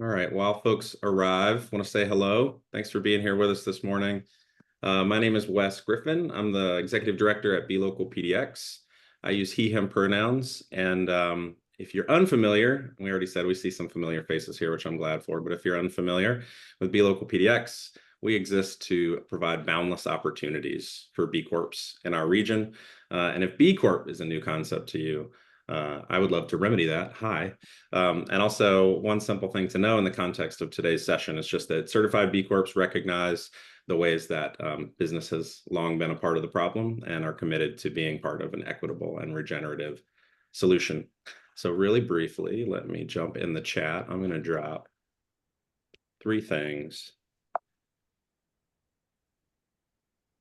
All right, while folks arrive, want to say hello. Thanks for being here with us this morning. My name is Wes Griffin. I'm the executive director at BLD PNW. I use he, him pronouns. And if you're unfamiliar, we already said we see some familiar faces here, which I'm glad for. But if you're unfamiliar with BLD PNW, we exist to provide boundless opportunities for B Corps in our region. And if B Corp is a new concept to you, I would love to remedy that. Hi. And also, one simple thing to know in the context of today's session is just that certified B Corps recognize the ways that business has long been a part of the problem and are committed to being part of an equitable and regenerative solution. So really briefly, let me jump in the chat. I'm going to drop three things.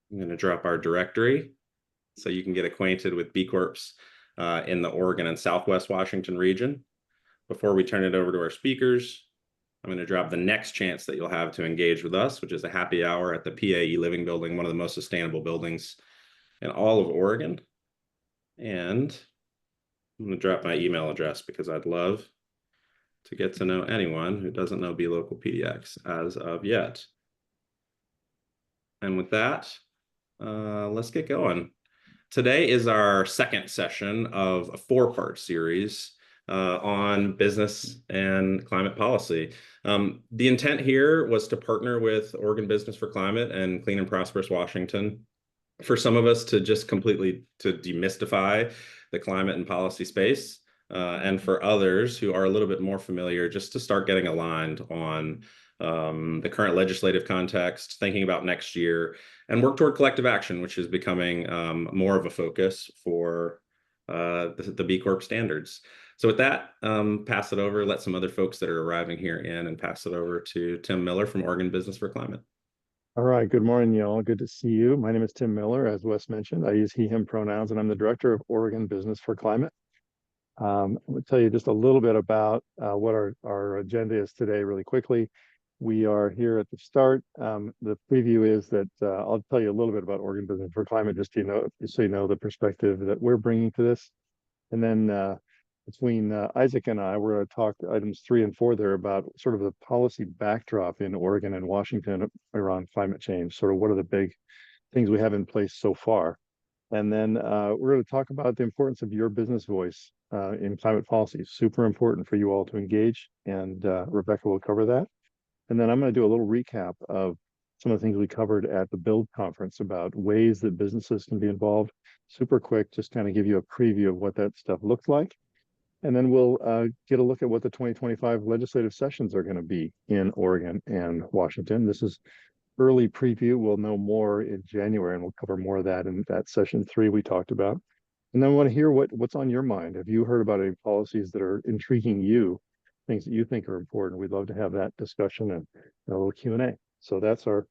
I'm going to drop our directory so you can get acquainted with B Corps in the Oregon and Southwest Washington region. Before we turn it over to our speakers, I'm going to drop the next chance that you'll have to engage with us, which is a happy hour at the PAE Living Building, one of the most sustainable buildings in all of Oregon. And I'm going to drop my email address because I'd love to get to know anyone who doesn't know BLocal PDX as of yet. And with that, let's get going. Today is our second session of a four-part series on business and climate policy. The intent here was to partner with Oregon Business for Climate and Clean and Prosperous Washington. For some of us to just completely to demystify the climate and policy space, and for others who are a little bit more familiar, just to start getting aligned on the current legislative context, thinking about next year, and work toward collective action, which is becoming more of a focus for the B Corp standards. So with that, pass it over, let some other folks that are arriving here in, and pass it over to Tim Miller from Oregon Business for Climate. All right, good morning, y'all. Good to see you. My name is Tim Miller, as Wes mentioned. I use he, him pronouns, and I'm the director of Oregon Business for Climate. I'm going to tell you just a little bit about what our agenda is today really quickly. We are here at the start. The preview is that I'll tell you a little bit about Oregon Business for Climate, just so you know the perspective that we're bringing to this. And then between Isaac and I, we're going to talk items 3 and 4 there about sort of the policy backdrop in Oregon and Washington around climate change. Sort of what are the big things we have in place so far. And then we're going to talk about the importance of your business voice in climate policy. Super important for you all to engage, and Rebecca will cover that. And then I'm going to do a little recap of some of the things we covered at the BLD conference about ways that businesses can be involved. Super quick, just kind of give you a preview of what that stuff looks like. And then we'll get a look at what the 2025 legislative sessions are going to be in Oregon and Washington. This is early preview. We'll know more in January, and we'll cover more of that in that session 3 we talked about. And then I want to hear what's on your mind. Have you heard about any policies that are intriguing you, things that you think are important? We'd love to have that discussion and a little Q&A. So that's our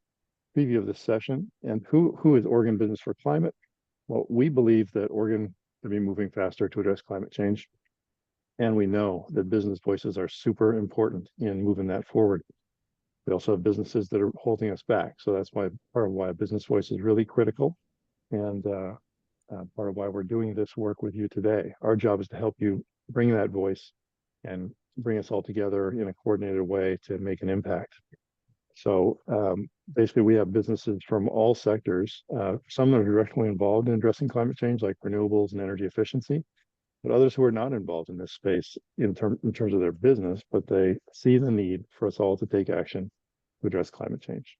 preview of this session. And who is Oregon Business for Climate? Well, we believe that Oregon should be moving faster to address climate change. And we know that business voices are super important in moving that forward. We also have businesses that are holding us back. So that's why part of why a business voice is really critical, and part of why we're doing this work with you today. Our job is to help you bring that voice and bring us all together in a coordinated way to make an impact. So basically, we have businesses from all sectors. Some that are directly involved in addressing climate change, like renewables and energy efficiency, but others who are not involved in this space in terms of their business, but they see the need for us all to take action to address climate change.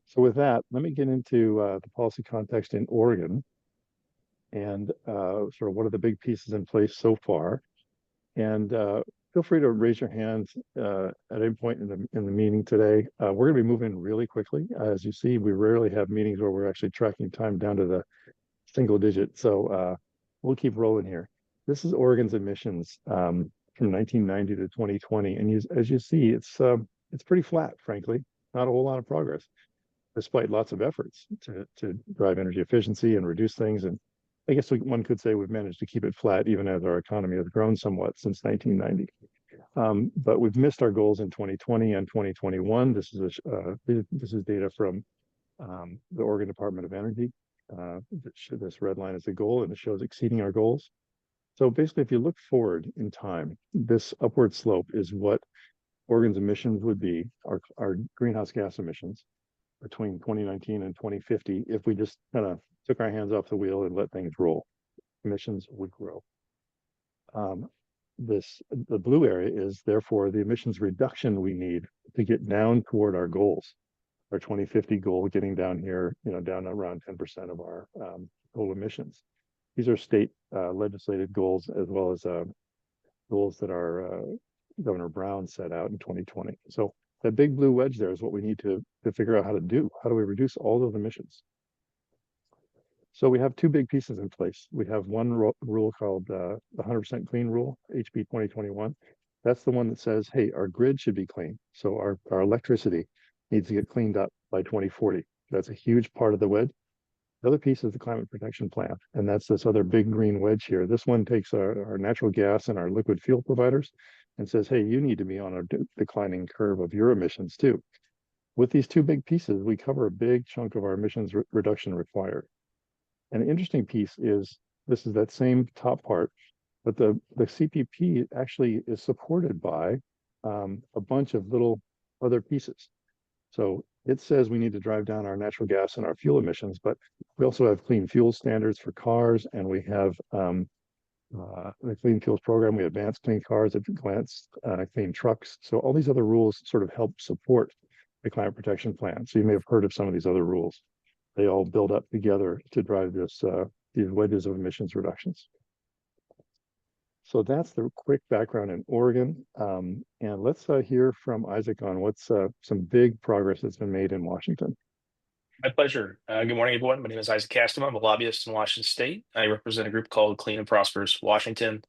So with that, let me get into the policy context in Oregon and sort of what are the big pieces in place so far. And feel free to raise your hand at any point in the meeting today. We're going to be moving really quickly. As you see, we rarely have meetings where we're actually tracking time down to the single digit. So we'll keep rolling here. This is Oregon's emissions from 1990 to 2020, and as you see, it's pretty flat, frankly. Not a whole lot of progress, despite lots of efforts to drive energy efficiency and reduce things. And I guess one could say we've managed to keep it flat, even as our economy has grown somewhat since 1990. But we've missed our goals in 2020 and 2021. This is data from the Oregon Department of Energy. This red line is the goal, and it shows exceeding our goals. So basically, if you look forward in time, this upward slope is what Oregon's emissions would be, our greenhouse gas emissions between 2019 and 2050 if we just kind of took our hands off the wheel and let things roll. Emissions would grow. The blue area is therefore the emissions reduction we need to get down toward our goals. Our 2050 goal, getting down here, down around 10% of our total emissions. These are state legislated goals as well as goals that our Governor Brown set out in 2020. So that big blue wedge there is what we need to figure out how to do. How do we reduce all those emissions? So we have two big pieces in place. We have one rule called the 100% clean rule, HB 2021. That's the one that says, hey, our grid should be clean. So our electricity needs to get cleaned up by 2040. That's a huge part of the wedge. The other piece is the climate protection plan. And that's this other big green wedge here. This one takes our natural gas and our liquid fuel providers and says, hey, you need to be on a declining curve of your emissions too. With these two big pieces, we cover a big chunk of our emissions reduction required. And the interesting piece is this is that same top part, but the CPP actually is supported by a bunch of little other pieces. So it says we need to drive down our natural gas and our fuel emissions, but we also have clean fuel standards for cars, and we have the Clean Fuels program. We advanced clean cars, advanced clean trucks. So all these other rules sort of help support the climate protection plan. So you may have heard of some of these other rules. They all build up together to drive these wedges of emissions reductions. So that's the quick background in Oregon. And let's hear from Isaac on what's some big progress that's been made in Washington. My pleasure. Good morning, everyone. My name is Isaac Kastama. I'm a lobbyist in Washington State. I represent a group called Clean and Prosperous Washington,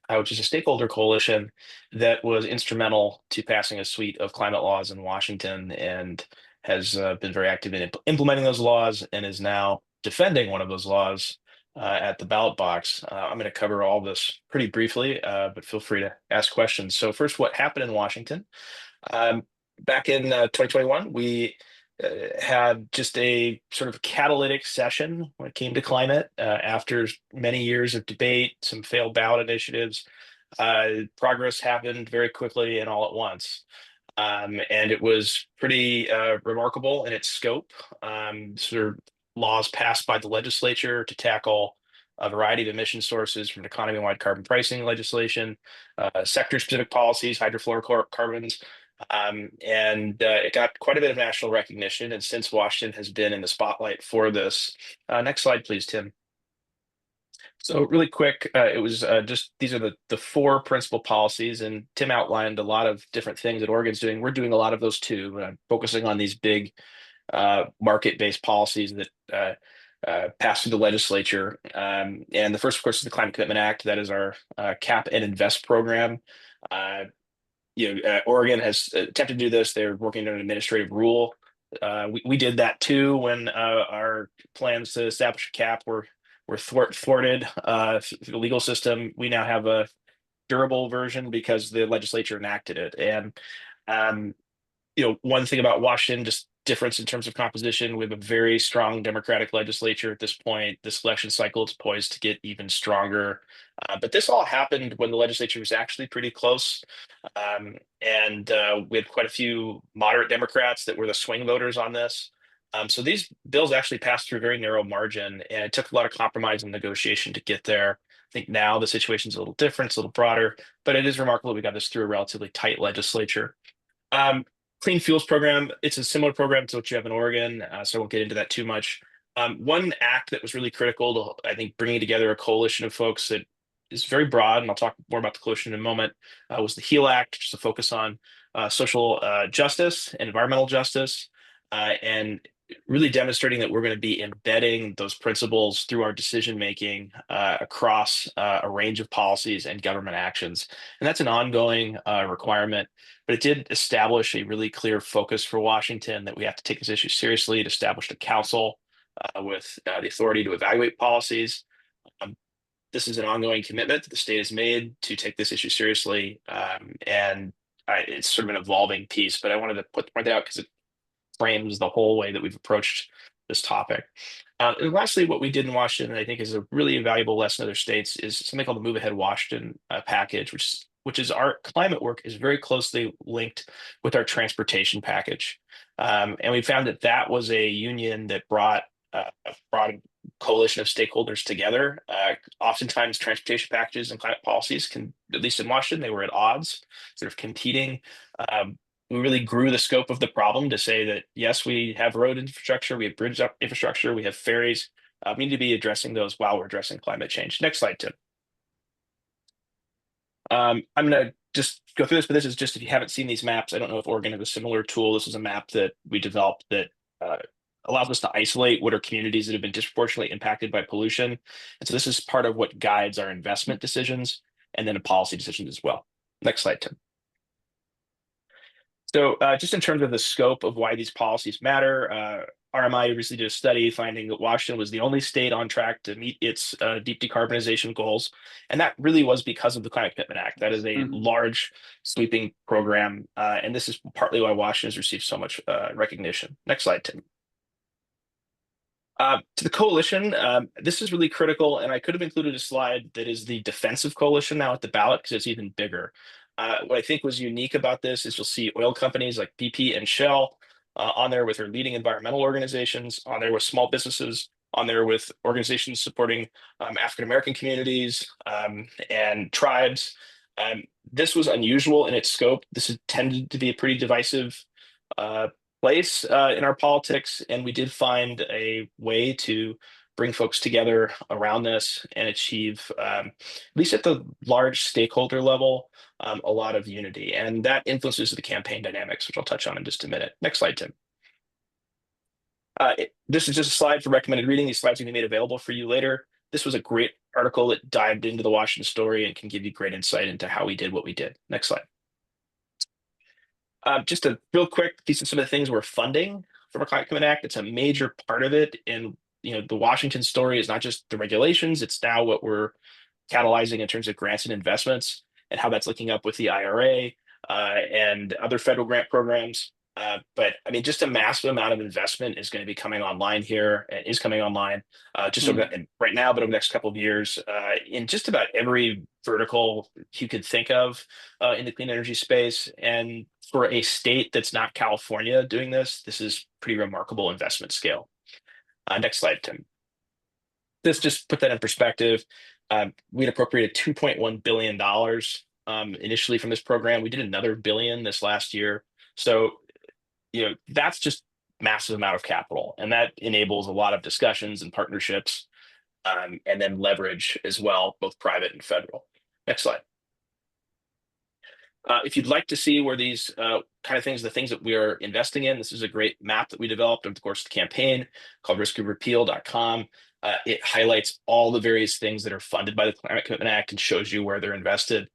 which is a stakeholder coalition that was instrumental to passing a suite of climate laws in Washington and has been very active in implementing those laws and is now defending one of those laws at the ballot box. I'm going to cover all this pretty briefly, but feel free to ask questions. So first, what happened in Washington? Back in 2021, we had just a sort of catalytic session when it came to climate. After many years of debate, some failed ballot initiatives, progress happened very quickly and all at once. And it was pretty remarkable in its scope. Sort of laws passed by the legislature to tackle a variety of emission sources, from economy-wide carbon pricing legislation, sector-specific policies, hydrofluorocarbons, and it got quite a bit of national recognition. And since Washington has been in the spotlight for this, next slide, please, Tim. So really quick, it was just these are the four principal policies, and Tim outlined a lot of different things that Oregon's doing. We're doing a lot of those too, focusing on these big market-based policies that passed through the legislature. And the first, of course, is the Climate Commitment Act. That is our cap and invest program. Oregon has attempted to do this. They're working on an administrative rule. We did that too when our plans to establish a cap were thwarted through the legal system. We now have a durable version because the legislature enacted it. And one thing about Washington, just difference in terms of composition, we have a very strong Democratic legislature at this point. This election cycle is poised to get even stronger. But this all happened when the legislature was actually pretty close. And we had quite a few moderate Democrats that were the swing voters on this. So these bills actually passed through a very narrow margin, and it took a lot of compromise and negotiation to get there. I think now the situation's a little different, it's a little broader, but it is remarkable we got this through a relatively tight legislature. Clean Fuels program, it's a similar program to what you have in Oregon, so I won't get into that too much. One act that was really critical to, I think, bringing together a coalition of folks that is very broad, and I'll talk more about the coalition in a moment, was the HEAL Act, just a focus on social justice and environmental justice, and really demonstrating that we're going to be embedding those principles through our decision making across a range of policies and government actions. And that's an ongoing requirement, but it did establish a really clear focus for Washington that we have to take this issue seriously. It established a council with the authority to evaluate policies. This is an ongoing commitment that the state has made to take this issue seriously, and it's sort of an evolving piece, but I wanted to point that out because it frames the whole way that we've approached this topic. And lastly, what we did in Washington, I think, is a really valuable lesson in other states, is something called the Move Ahead Washington package, which is which is our climate work is very closely linked with our transportation package. And we found that that was a union that brought a coalition of stakeholders together. Oftentimes, transportation packages and climate policies can, at least in Washington, they were at odds, sort of competing. We really grew the scope of the problem to say that, yes, we have road infrastructure, we have bridge infrastructure, we have ferries. We need to be addressing those while we're addressing climate change. Next slide, Tim. I'm going to just go through this, but this is just if you haven't seen these maps. I don't know if Oregon has a similar tool. This is a map that we developed that allows us to isolate what are communities that have been disproportionately impacted by pollution. And so this is part of what guides our investment decisions and then policy decisions as well. Next slide, Tim. So just in terms of the scope of why these policies matter, RMI recently did a study finding that Washington was the only state on track to meet its deep decarbonization goals. And that really was because of the Climate Commitment Act. That is a large sweeping program. And this is partly why Washington has received so much recognition. Next slide, Tim. To the coalition, this is really critical. And I could have included a slide that is the defensive coalition now at the ballot because it's even bigger. What I think was unique about this is you'll see oil companies like BP and Shell on there with their leading environmental organizations, on there with small businesses, on there with organizations supporting African-American communities and tribes. This was unusual in its scope. This has tended to be a pretty divisive place in our politics, and we did find a way to bring folks together around this and achieve, at least at the large stakeholder level, a lot of unity. And that influences the campaign dynamics, which I'll touch on in just a minute. Next slide, Tim. This is just a slide for recommended reading. These slides will be made available for you later. This was a great article that dived into the Washington story and can give you great insight into how we did what we did. Next slide. Just a real quick piece of some of the things we're funding from our Climate Commitment Act. It's a major part of it. And the Washington story is not just the regulations, it's now what we're catalyzing in terms of grants and investments and how that's linking up with the IRA and other federal grant programs. But I mean, just a massive amount of investment is going to be coming online here and is coming online right now, but over the next couple of years in just about every vertical you could think of in the clean energy space. And for a state that's not California doing this, this is pretty remarkable investment scale. Next slide, Tim. This just put that in perspective. We had appropriated $2.1 billion initially from this program. We did another billion this last year. So, that's just massive amount of capital. And that enables a lot of discussions and partnerships and then leverage as well, both private and federal. Next slide. If you'd like to see where these kind of things, the things that we are investing in, this is a great map that we developed over the course of the campaign called riskofrepeal.com. It highlights all the various things that are funded by the Climate Commitment Act and shows you where they're invested.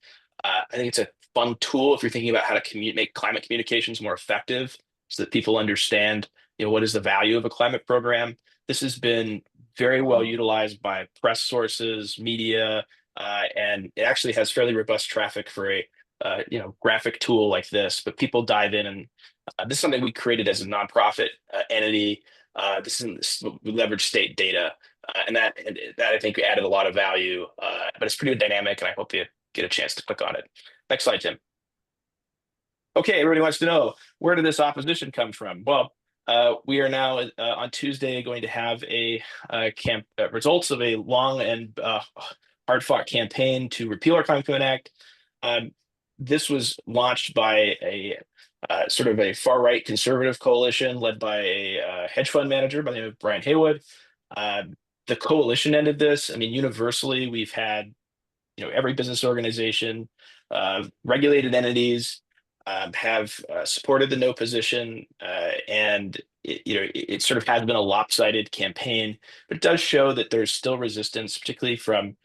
I think it's a fun tool if you're thinking about how to make climate communications more effective so that people understand, what is the value of a climate program. This has been very well utilized by press sources, media, and it actually has fairly robust traffic for a graphic tool like this, but people dive in and this is something we created as a nonprofit entity. We leverage state data and that I think added a lot of value, but it's pretty dynamic and I hope you get a chance to click on it. Next slide, Tim. Okay, everybody wants to know, where did this opposition come from? Well, we are now on Tuesday going to have results of a long and hard-fought campaign to repeal our Climate Commitment Act. This was launched by a sort of a far-right conservative coalition led by a hedge fund manager by the name of Brian Haywood. The coalition ended this. I mean, universally, we've had every business organization, regulated entities have supported the no position, and it sort of has been a lopsided campaign, but it does show that there's still resistance, particularly from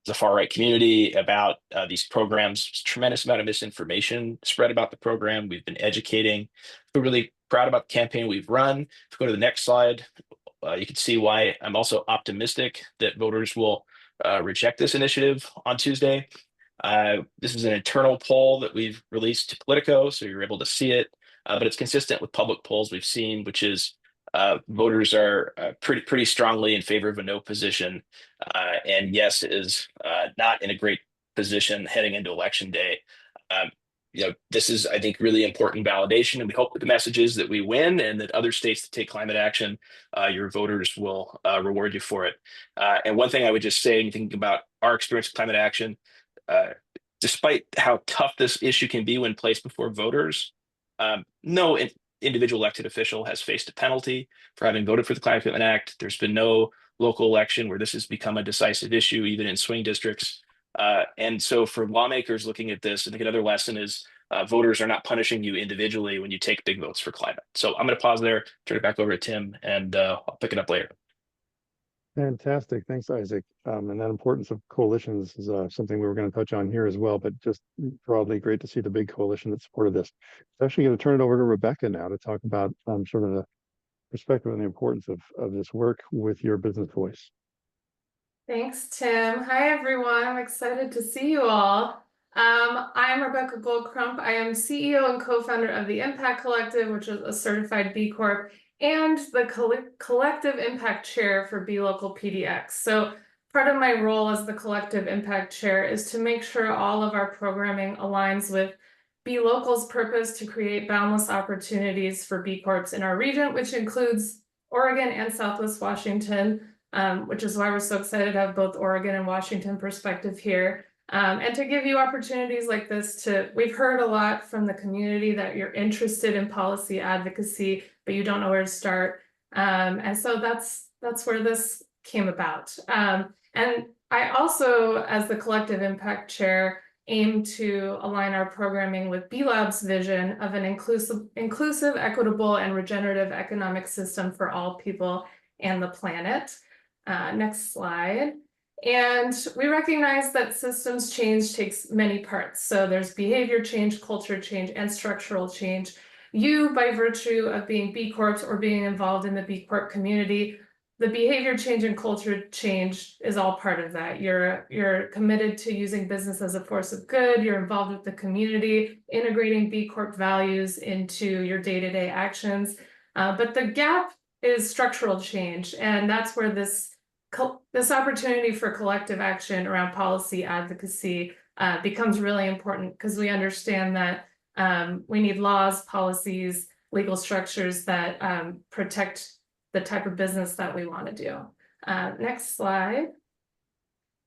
the far right community about these programs. There's a tremendous amount of misinformation spread about the program. We've been educating. We're really proud about the campaign we've run. If you go to the next slide, you can see why I'm also optimistic that voters will reject this initiative on Tuesday. This is an internal poll that we've released to Politico, so you're able to see it, but it's consistent with public polls we've seen, which is voters are pretty strongly in favor of a no position, and yes is not in a great position heading into election day. This is, I think, really important validation, and we hope that the message is that we win and that other states that take climate action, your voters will reward you for it. And one thing I would just say, when you think about our experience with climate action, despite how tough this issue can be when placed before voters, no individual elected official has faced a penalty for having voted for the Climate Commitment Act. There's been no local election where this has become a decisive issue, even in swing districts. And so for lawmakers looking at this, I think another lesson is voters are not punishing you individually when you take big votes for climate. So I'm going to pause there, turn it back over to Tim, and I'll pick it up later. Fantastic. Thanks, Isaac. And that importance of coalitions is something we were going to touch on here as well, but just broadly great to see the big coalition that supported this. I'm actually going to turn it over to Rebecca now to talk about sort of the perspective and the importance of this work with your business voice. Thanks, Tim. Hi, everyone. I'm excited to see you all. I'm Rebecca Goldcrump. I am CEO and co-founder of the Impact Collective, which is a certified B Corp, and the Collective Impact Chair for B Local PDX. So part of my role as the Collective Impact Chair is to make sure all of our programming aligns with B Local's purpose to create boundless opportunities for B Corps in our region, which includes Oregon and Southwest Washington, which is why we're so excited to have both Oregon and Washington perspective here. And to give you opportunities like this we've heard a lot from the community that you're interested in policy advocacy, but you don't know where to start. And so that's where this came about. And I also, as the Collective Impact Chair, aim to align our programming with B-Lab's vision of an inclusive, equitable, and regenerative economic system for all people and the planet. Next slide. And we recognize that systems change takes many parts. So there's behavior change, culture change, and structural change. You, by virtue of being B Corps or being involved in the B Corp community, the behavior change and culture change is all part of that. You're committed to using business as a force of good. You're involved with the community, integrating B Corp values into your day-to-day actions. But the gap is structural change, and that's where this opportunity for collective action around policy advocacy becomes really important, because we understand that we need laws, policies, legal structures that protect the type of business that we want to do. Next slide.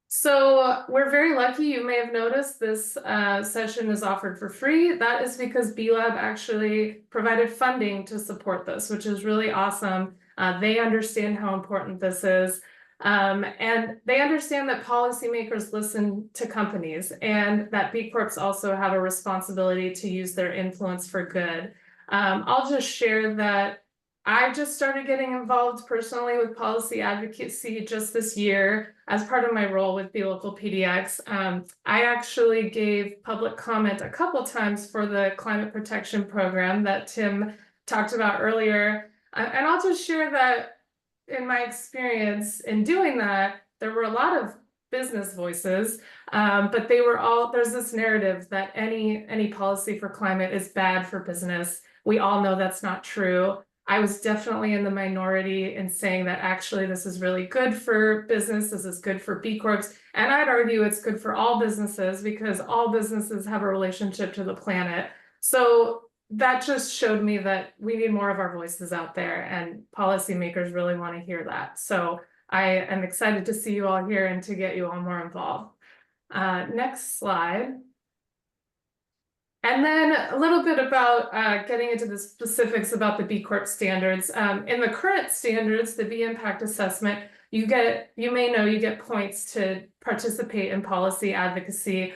So we're very lucky. You may have noticed this session is offered for free. That is because B-Lab actually provided funding to support this, which is really awesome. They understand how important this is. And they understand that policymakers listen to companies, and that B Corps also have a responsibility to use their influence for good. I'll just share that I just started getting involved personally with policy advocacy just this year as part of my role with B Local PDX. I actually gave public comment a couple times for the climate protection program that Tim talked about earlier. And I'll just share that in my experience in doing that, there were a lot of business voices, but they were all, there's this narrative that any policy for climate is bad for business. We all know that's not true. I was definitely in the minority in saying that actually this is really good for business, this is good for B Corps, and I'd argue it's good for all businesses because all businesses have a relationship to the planet. So that just showed me that we need more of our voices out there, and policymakers really want to hear that. So I am excited to see you all here and to get you all more involved. Next slide. And then a little bit about getting into the specifics about the B Corp standards. In the current standards, the B Impact Assessment, you may know you get points to participate in policy advocacy.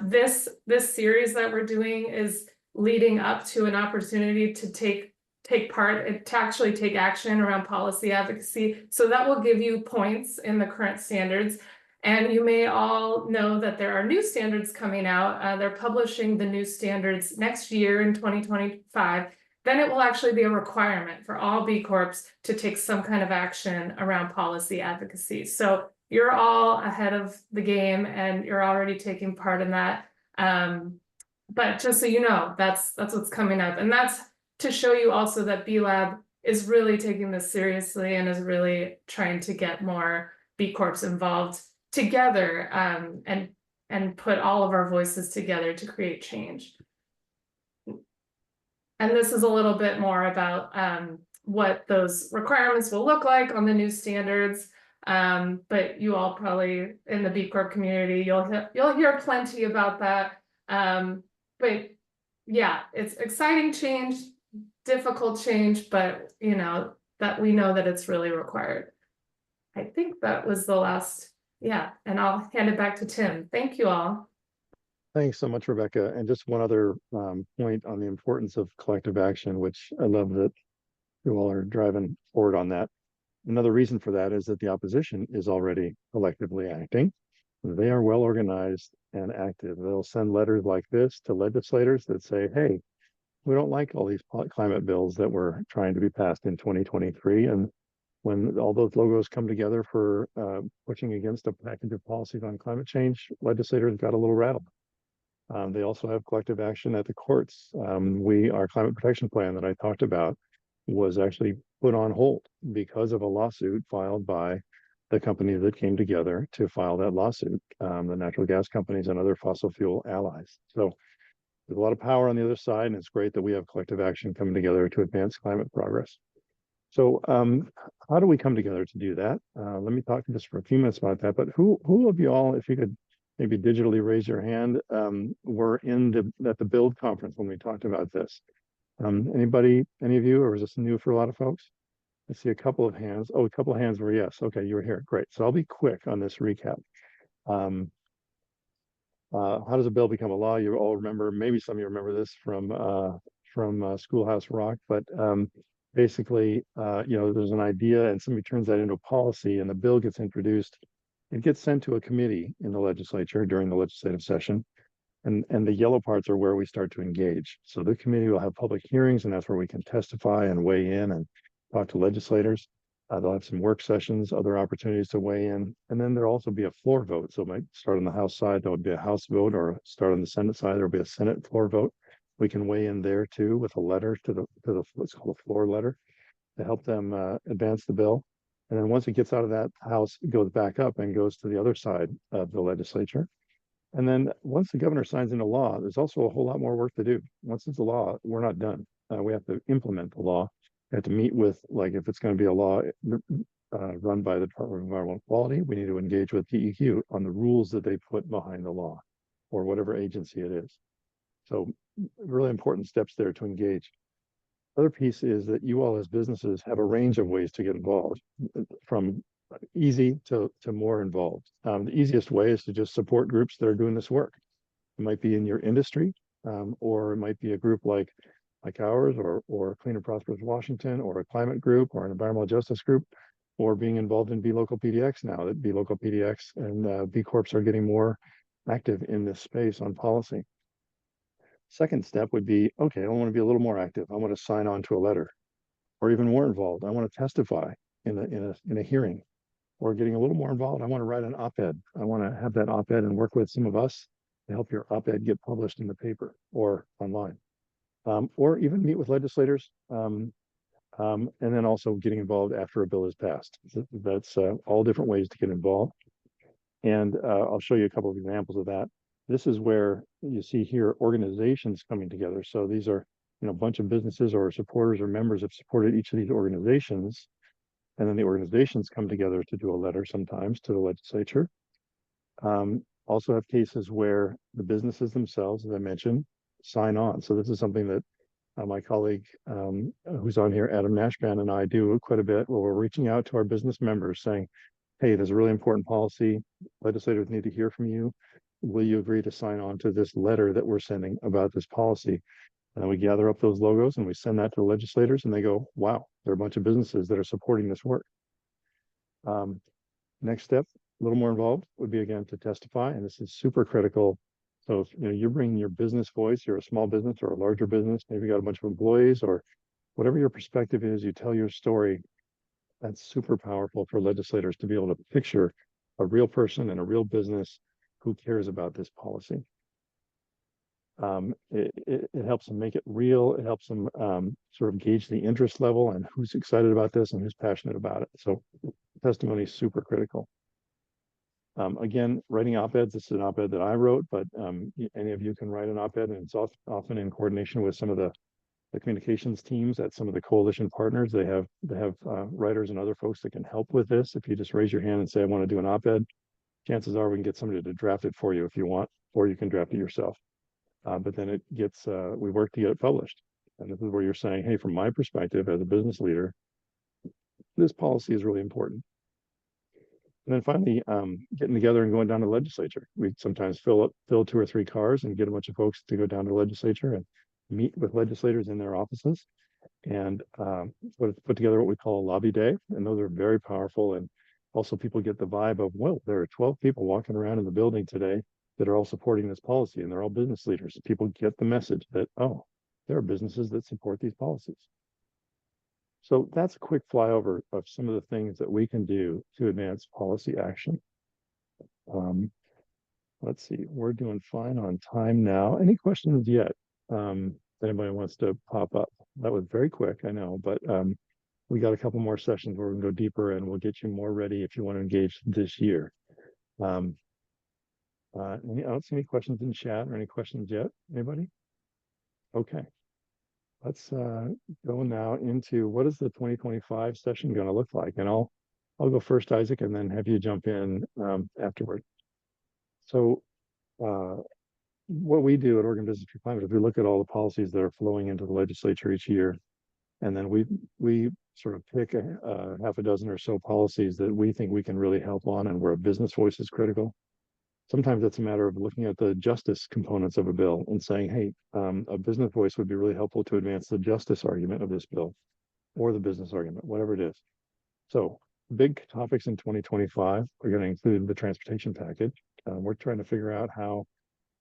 This series that we're doing is leading up to an opportunity to take part, to actually take action around policy advocacy. So that will give you points in the current standards. And you may all know that there are new standards coming out. They're publishing the new standards next year in 2025. Then it will actually be a requirement for all B Corps to take some kind of action around policy advocacy. So you're all ahead of the game and you're already taking part in that. But just so you know, that's what's coming up. And that's to show you also that B-Lab is really taking this seriously and is really trying to get more B Corps involved together and and put all of our voices together to create change. And this is a little bit more about what those requirements will look like on the new standards. But you all probably in the B Corp community, you'll hear plenty about that. But yeah, it's exciting change, difficult change, but you know that we know that it's really required. I think that was the last, yeah, and I'll hand it back to Tim. Thank you all. Thanks so much, Rebecca. And just one other point on the importance of collective action, which I love that you all are driving forward on that. Another reason for that is that the opposition is already collectively acting. They are well organized and active. They'll send letters like this to legislators that say, hey, we don't like all these climate bills that were trying to be passed in 2023. And when all those logos come together for pushing against a package of policies on climate change, legislators got a little rattled. They also have collective action at the courts. Our climate protection plan that I talked about was actually put on hold because of a lawsuit filed by the companies that came together to file that lawsuit, the natural gas companies and other fossil fuel allies. So there's a lot of power on the other side, and it's great that we have collective action coming together to advance climate progress. So how do we come together to do that? Let me talk just for a few minutes about that, but who of you all, if you could maybe digitally raise your hand, were at the BLD conference when we talked about this? Anybody, any of you, or is this new for a lot of folks? I see a couple of hands. Oh, a couple of hands were yes. Okay, you were here. Great. So I'll be quick on this recap. How does a bill become a law? You all remember, maybe some of you remember this from Schoolhouse Rock, but basically, there's an idea and somebody turns that into a policy and the bill gets introduced. It gets sent to a committee in the legislature during the legislative session. And the yellow parts are where we start to engage. So the committee will have public hearings, and that's where we can testify and weigh in and talk to legislators. They'll have some work sessions, other opportunities to weigh in. And then there'll also be a floor vote. So it might start on the House side, there would be a House vote, or start on the Senate side, there'll be a Senate floor vote. We can weigh in there too with a letter to the what's called a floor letter to help them advance the bill. And then once it gets out of that House, it goes back up and goes to the other side of the legislature. And then once the governor signs into law, there's also a whole lot more work to do. Once it's a law, we're not done. We have to implement the law. We have to meet with, like, if it's going to be a law run by the Department of Environmental Quality, we need to engage with DEQ on the rules that they put behind the law, or whatever agency it is. So really important steps there to engage. Other piece is that you all as businesses have a range of ways to get involved, from easy to more involved. The easiest way is to just support groups that are doing this work. It might be in your industry, or it might be a group like ours, or Clean and Prosperous Washington, or a climate group, or an environmental justice group, or being involved in B Local PDX now that B Local PDX and B Corps are getting more active in this space on policy. Second step would be, okay, I want to be a little more active. I want to sign on to a letter, or even more involved. I want to testify in a hearing, or getting a little more involved. I want to write an op-ed. I want to have that op-ed and work with some of us to help your op-ed get published in the paper or online, or even meet with legislators, and then also getting involved after a bill is passed. That's all different ways to get involved. And I'll show you a couple of examples of that. This is where you see here organizations coming together. So these are, a bunch of businesses or supporters or members have supported each of these organizations. And then the organizations come together to do a letter sometimes to the legislature. Also have cases where the businesses themselves, as I mentioned, sign on. So this is something that my colleague who's on here, Adam Nashban, and I do quite a bit, where we're reaching out to our business members saying, hey, there's a really important policy. Legislators need to hear from you. Will you agree to sign on to this letter that we're sending about this policy? And then we gather up those logos and we send that to the legislators, and they go, wow, there are a bunch of businesses that are supporting this work. Next step, a little more involved, would be, again, to testify. And this is super critical. So if you're bringing your business voice, you're a small business or a larger business, maybe you got a bunch of employees, or whatever your perspective is, you tell your story. That's super powerful for legislators to be able to picture a real person and a real business who cares about this policy. It helps them make it real. It helps them sort of gauge the interest level and who's excited about this and who's passionate about it. So testimony is super critical. Again, writing op-eds, this is an op-ed that I wrote, but any of you can write an op-ed, and it's often in coordination with some of the communications teams at some of the coalition partners. They have writers and other folks that can help with this. If you just raise your hand and say, I want to do an op-ed, chances are we can get somebody to draft it for you if you want, or you can draft it yourself. But then it gets, we work to get it published. And this is where you're saying, hey, from my perspective as a business leader, this policy is really important. And then finally, getting together and going down to the legislature. We sometimes fill 2 or 3 cars and get a bunch of folks to go down to the legislature and meet with legislators in their offices and put together what we call a lobby day. And those are very powerful. And also people get the vibe of, well, there are 12 people walking around in the building today that are all supporting this policy, and they're all business leaders. People get the message that, oh, there are businesses that support these policies. So that's a quick flyover of some of the things that we can do to advance policy action. Let's see, we're doing fine on time now. Any questions yet? Anybody wants to pop up? That was very quick, I know, but we got a couple more sessions where we can go deeper, and we'll get you more ready if you want to engage this year. I don't see any questions in chat or any questions yet. Anybody? Okay. Let's go now into what is the 2025 session going to look like, and I'll go first, Isaac, and then have you jump in afterward. So what we do at Oregon Business for Climate is we look at all the policies that are flowing into the legislature each year, and then we sort of pick a half a dozen or so policies that we think we can really help on, and where a business voice is critical. Sometimes it's a matter of looking at the justice components of a bill and saying, hey, a business voice would be really helpful to advance the justice argument of this bill, or the business argument, whatever it is. So big topics in 2025 are going to include the transportation package. We're trying to figure out how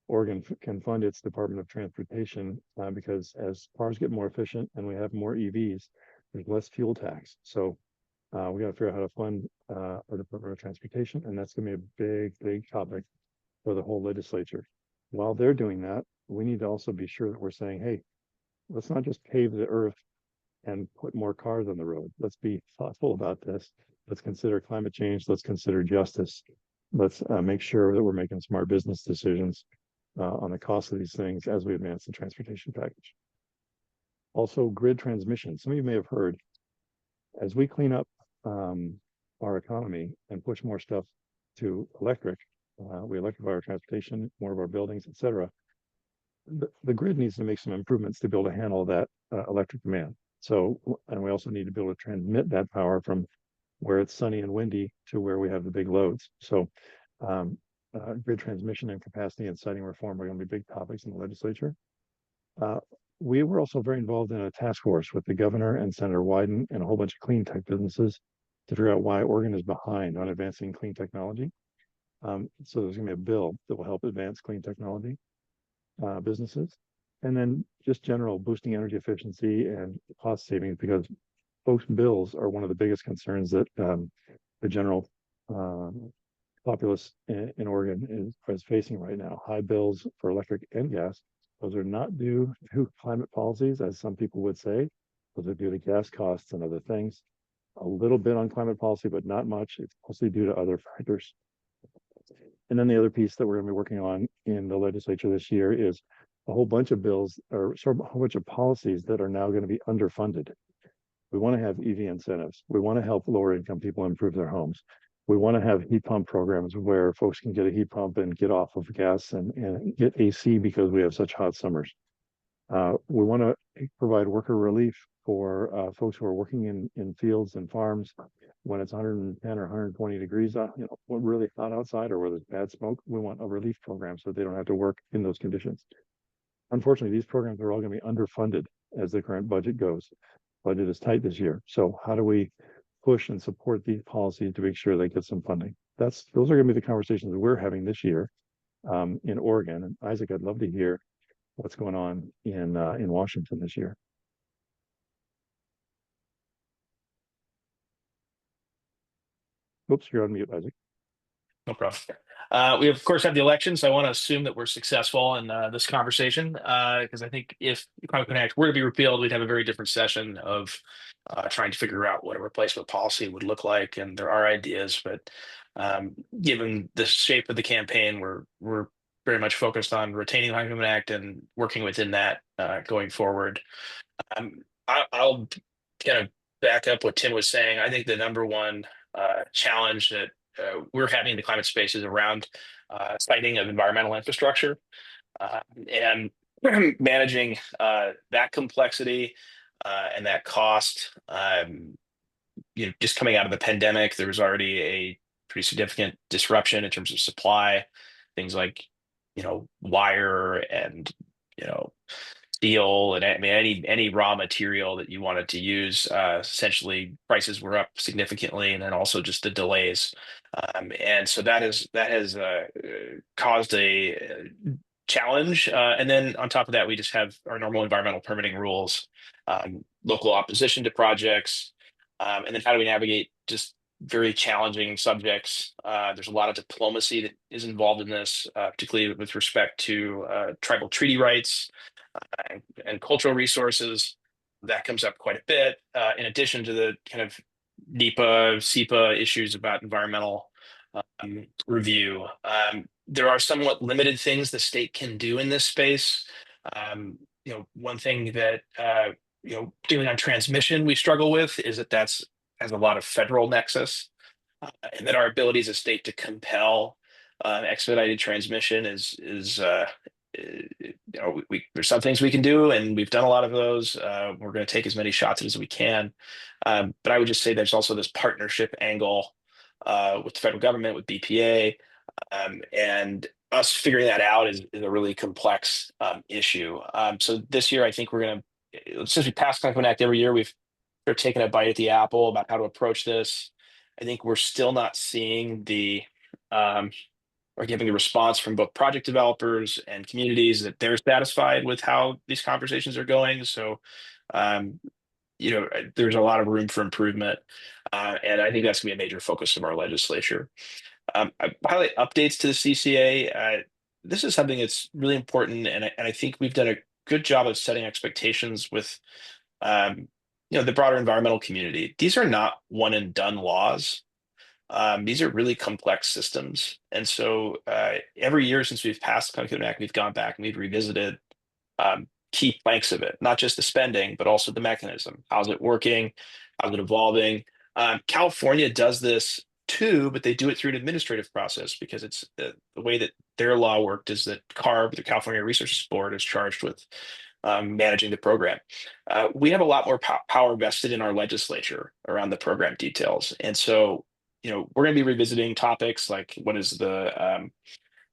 Oregon can fund its Department of Transportation because as cars get more efficient and we have more EVs, there's less fuel tax. So we got to figure out how to fund our Department of Transportation, and that's going to be a big topic for the whole legislature. While they're doing that, we need to also be sure that we're saying, hey, let's not just pave the earth and put more cars on the road. Let's be thoughtful about this. Let's consider climate change. Let's consider justice. Let's make sure that we're making smart business decisions on the cost of these things as we advance the transportation package. Also, grid transmission. Some of you may have heard, as we clean up our economy and push more stuff to electric, we electrify our transportation, more of our buildings, et cetera. The grid needs to make some improvements to be able to handle that electric demand. So, and we also need to be able to transmit that power from where it's sunny and windy to where we have the big loads. So grid transmission and capacity and siting reform are going to be big topics in the legislature. We were also very involved in a task force with the governor and Senator Wyden and a whole bunch of clean tech businesses to figure out why Oregon is behind on advancing clean technology. So there's going to be a bill that will help advance clean technology businesses. And then just general boosting energy efficiency and cost savings, because folks' bills are one of the biggest concerns that the general populace in Oregon is facing right now. High bills for electric and gas. Those are not due to climate policies, as some people would say. Those are due to gas costs and other things. A little bit on climate policy, but not much. It's mostly due to other factors. And then the other piece that we're going to be working on in the legislature this year is a whole bunch of bills, or sort of a whole bunch of policies that are now going to be underfunded. We want to have EV incentives. We want to help lower income people improve their homes. We want to have heat pump programs where folks can get a heat pump and get off of gas and get AC because we have such hot summers. We want to provide worker relief for folks who are working in fields and farms when it's 110 or 120 degrees, really hot outside, or where there's bad smoke. We want a relief program so they don't have to work in those conditions. Unfortunately, these programs are all going to be underfunded as the current budget goes. Budget is tight this year. So how do we push and support these policies to make sure they get some funding? Those are going to be the conversations that we're having this year in Oregon. And Isaac, I'd love to hear what's going on in Washington this year. Oops, you're on mute, Isaac. No problem. We of course have the election, so I want to assume that we're successful in this conversation, because I think if Climate Connect were to be repealed, we'd have a very different session of trying to figure out what a replacement policy would look like. And there are ideas, but Given the shape of the campaign, we're very much focused on retaining the Climate Act and working within that going forward. I'll kind of back up what Tim was saying. I think the number one challenge that we're having in the climate space is around siting of environmental infrastructure and managing that complexity and that cost. Just coming out of the pandemic, there was already a pretty significant disruption in terms of supply, things like, wire and, steel, and I mean any raw material that you wanted to use. Essentially, prices were up significantly, and then also just the delays, and so that has caused a challenge. And then on top of that, we just have our normal environmental permitting rules, local opposition to projects, and then how do we navigate just very challenging subjects. There's a lot of diplomacy that is involved in this, particularly with respect to tribal treaty rights and cultural resources. That comes up quite a bit, in addition to the kind of NEPA, SEPA issues about environmental review. There are somewhat limited things the state can do in this space. One thing that particularly on transmission we struggle with is that has a lot of federal nexus, and that our ability as a state to compel expedited transmission is there's some things we can do, and we've done a lot of those. We're going to take as many shots as we can, but I would just say there's also this partnership angle with the federal government, with BPA, and us figuring that out is a really complex issue. So this year, I think we're going to, since we pass Climate Act every year, we've sort of taken a bite at the apple about how to approach this. I think we're still not seeing or giving a response from both project developers and communities that they're satisfied with how these conversations are going. So, there's a lot of room for improvement, and I think that's going to be a major focus of our legislature. I highlight updates to the CCA. This is something that's really important, and I think we've done a good job of setting expectations with the broader environmental community. These are not one and done laws. These are really complex systems. And so every year since we've passed the Climate Act, we've gone back and we've revisited key planks of it, not just the spending, but also the mechanism. How's it working? How's it evolving? California does this too, but they do it through an administrative process because it's the way that their law worked is that CARB, the California Resources Board, is charged with managing the program. We have a lot more power vested in our legislature around the program details. And so, we're going to be revisiting topics like what is the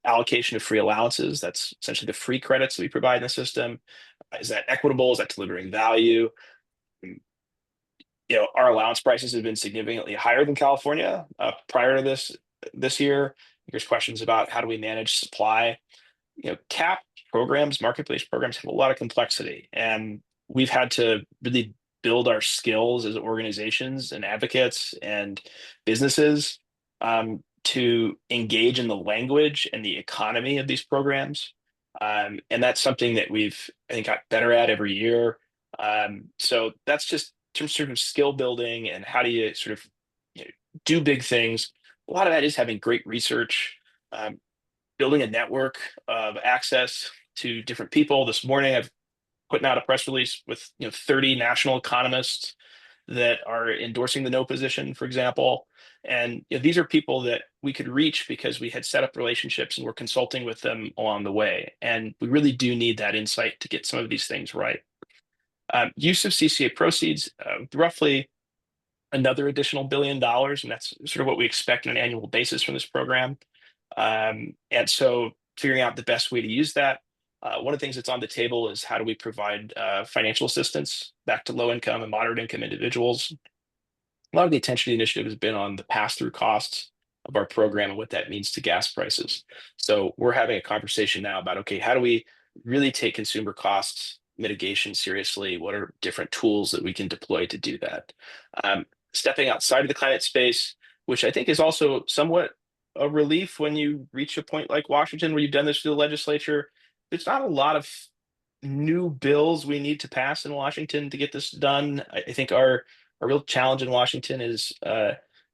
allocation of free allowances? That's essentially the free credits that we provide in the system. Is that equitable? Is that delivering value? Our allowance prices have been significantly higher than California prior to this year. There's questions about how do we manage supply. CAP programs, marketplace programs have a lot of complexity, and we've had to really build our skills as organizations and advocates and businesses to engage in the language and the economy of these programs. And that's something that we've, I think, got better at every year. So that's just in terms of skill building and how do you sort of do big things. A lot of that is having great research, building a network of access to different people. This morning, I've putting out a press release with 30 national economists that are endorsing the no position, for example. And these are people that we could reach because we had set up relationships and we're consulting with them along the way. And we really do need that insight to get some of these things right. Use of CCA proceeds, roughly another additional $1 billion, and that's sort of what we expect on an annual basis from this program. And so figuring out the best way to use that. One of the things that's on the table is how do we provide financial assistance back to low-income and moderate-income individuals. A lot of the attention of the initiative has been on the pass-through costs of our program and what that means to gas prices. So we're having a conversation now about, okay, how do we really take consumer costs mitigation seriously? What are different tools that we can deploy to do that? Stepping outside of the climate space, which I think is also somewhat a relief when you reach a point like Washington where you've done this through the legislature. There's not a lot of new bills we need to pass in Washington to get this done. I think our real challenge in Washington is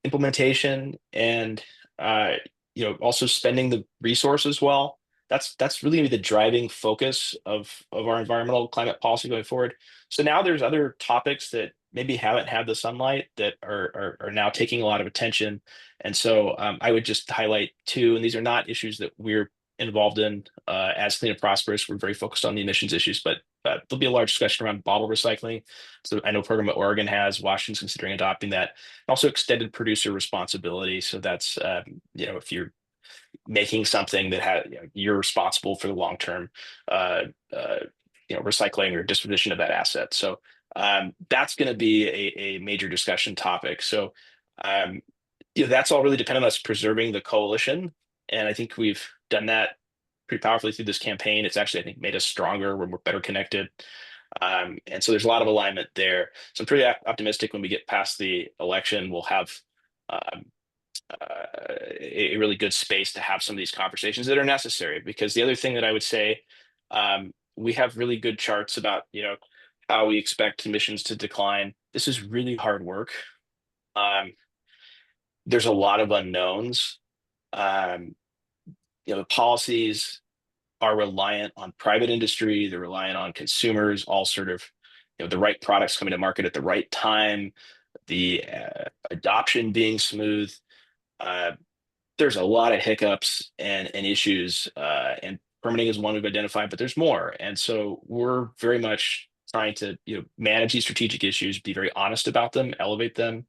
implementation and Also spending the resources well. That's really gonna be the driving focus of our environmental climate policy going forward. So now there's other topics that maybe haven't had the sunlight that are now taking a lot of attention. And so I would just highlight two, and these are not issues that we're involved in as Clean and Prosperous. We're very focused on the emissions issues, but there'll be a large discussion around bottle recycling. So I know a program that Oregon has, Washington's considering adopting that. Also extended producer responsibility. So that's, if you're making something that you're responsible for the long-term, recycling or disposition of that asset. So that's going to be a major discussion topic. So, that's all really dependent on us preserving the coalition. And I think we've done that pretty powerfully through this campaign. It's actually, I think, made us stronger. We're better connected. And so there's a lot of alignment there. So I'm pretty optimistic when we get past the election, we'll have a really good space to have some of these conversations that are necessary. Because the other thing that I would say, we have really good charts about, how we expect emissions to decline. This is really hard work. There's a lot of unknowns. The policies are reliant on private industry. They're reliant on consumers, all sort of, the right products coming to market at the right time, the adoption being smooth. There's a lot of hiccups and issues, and permitting is one we've identified, but there's more. And so we're very much trying to manage these strategic issues, be very honest about them, elevate them,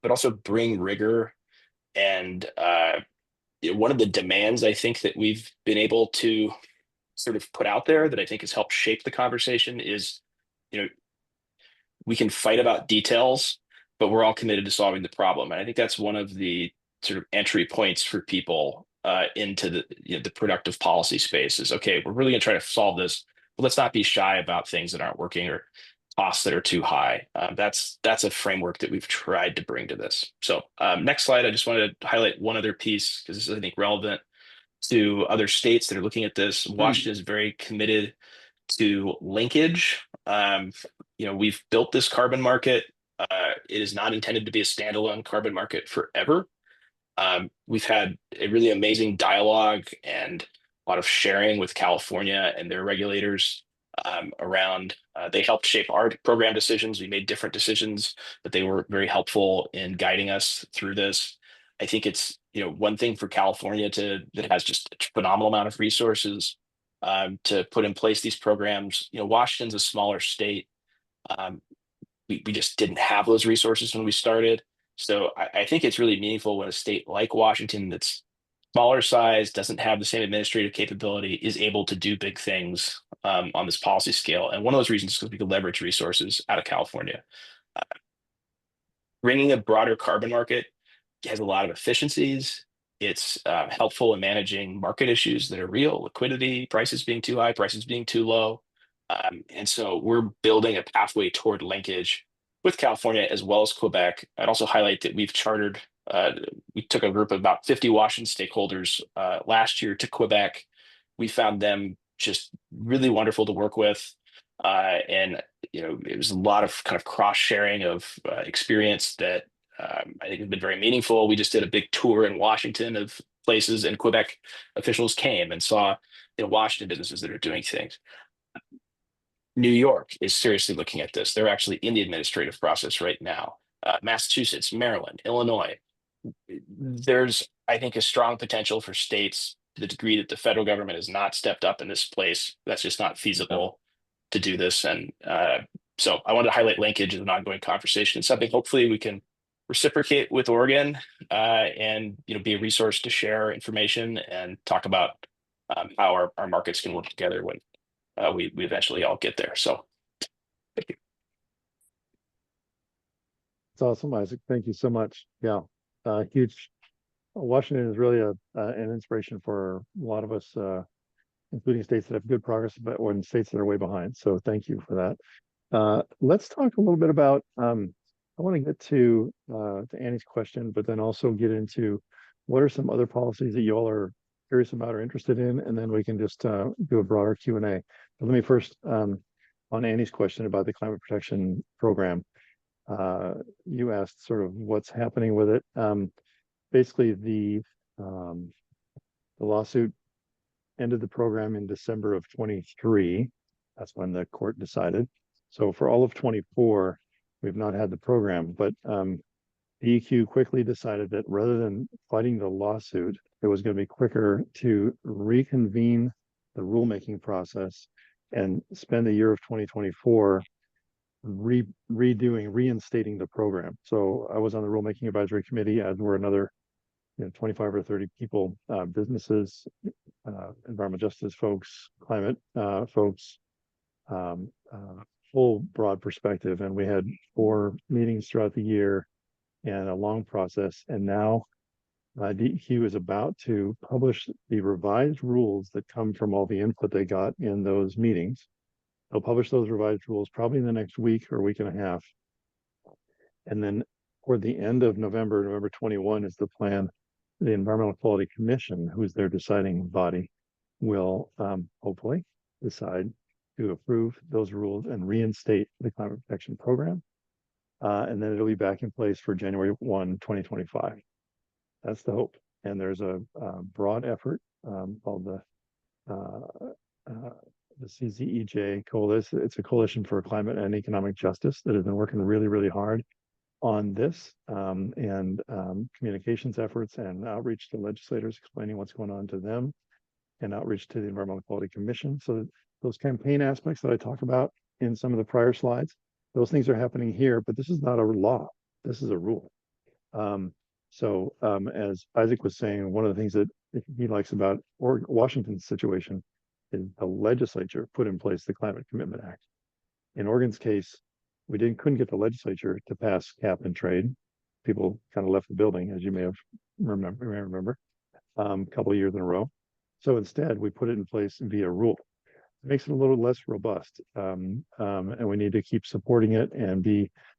but also bring rigor. And one of the demands I think that we've been able to sort of put out there that I think has helped shape the conversation is, we can fight about details, but we're all committed to solving the problem. And I think that's one of the sort of entry points for people into the productive policy space is, okay, we're really going to try to solve this, but let's not be shy about things that aren't working or costs that are too high. That's a framework that we've tried to bring to this. So next slide, I just wanted to highlight one other piece because this is, I think, relevant to other states that are looking at this. Washington is very committed to linkage. We've built this carbon market. It is not intended to be a standalone carbon market forever. We've had a really amazing dialogue and a lot of sharing with California and their regulators around. They helped shape our program decisions. We made different decisions, but they were very helpful in guiding us through this. I think it's one thing for California that has just a phenomenal amount of resources to put in place these programs. Washington's a smaller state. We just didn't have those resources when we started. So I think it's really meaningful when a state like Washington that's smaller size, doesn't have the same administrative capability, is able to do big things on this policy scale. And one of those reasons is because we can leverage resources out of California. Bringing a broader carbon market has a lot of efficiencies. It's helpful in managing market issues that are real, liquidity, prices being too high, prices being too low. And so we're building a pathway toward linkage with California as well as Quebec. I'd also highlight that we've chartered, we took a group of about 50 Washington stakeholders last year to Quebec. We found them just really wonderful to work with. And it was a lot of kind of cross sharing of experience that I think has been very meaningful. We just did a big tour in Washington of places, and Quebec officials came and saw Washington businesses that are doing things. New York is seriously looking at this. They're actually in the administrative process right now. Massachusetts, Maryland, Illinois. There's, I think, a strong potential for states to the degree that the federal government has not stepped up in this place. That's just not feasible to do this. And so I wanted to highlight linkage as an ongoing conversation. It's something hopefully we can reciprocate with Oregon and be a resource to share information and talk about how our markets can work together when we eventually all get there. So thank you. It's awesome, Isaac. Thank you so much. Yeah, huge. Washington is really an inspiration for a lot of us, including states that have good progress, but or in states that are way behind. So thank you for that. Let's talk a little bit about. I want to get to Annie's question, but then also get into what are some other policies that you all are curious about or interested in, and then we can just do a broader Q&A. But let me first, on Annie's question about the climate protection program, you asked sort of what's happening with it. basically the lawsuit ended the program in December of 23. That's when the court decided. So for all of 24, we've not had the program, but DEQ quickly decided that rather than fighting the lawsuit, it was going to be quicker to reconvene the rulemaking process and spend the year of 2024 reinstating the program. So I was on the rulemaking advisory committee, as were another 25 or 30 people, businesses, environmental justice folks, climate folks, full broad perspective. And we had 4 meetings throughout the year and a long process. And now DEQ is about to publish the revised rules that come from all the input they got in those meetings. They'll publish those revised rules probably in the next week or week and a half. And then toward the end of November 21 is the plan. The Environmental Quality Commission, who's their deciding body, will hopefully decide to approve those rules and reinstate the climate protection program. And then it'll be back in place for January 1, 2025. That's the hope. And there's a broad effort called the CZEJ coalition. It's a coalition for climate and economic justice that has been working really, really hard on this, and communications efforts and outreach to legislators, explaining what's going on to them, and outreach to the Environmental Quality Commission. So those campaign aspects that I talked about in some of the prior slides, those things are happening here, but this is not a law. This is a rule. As Isaac was saying, one of the things that he likes about Washington's situation is the legislature put in place the Climate Commitment Act. In Oregon's case, we couldn't get the legislature to pass cap and trade. People kind of left the building, as you may remember, a couple of years in a row. So instead, we put it in place via rule. It makes it a little less robust, and we need to keep supporting it. And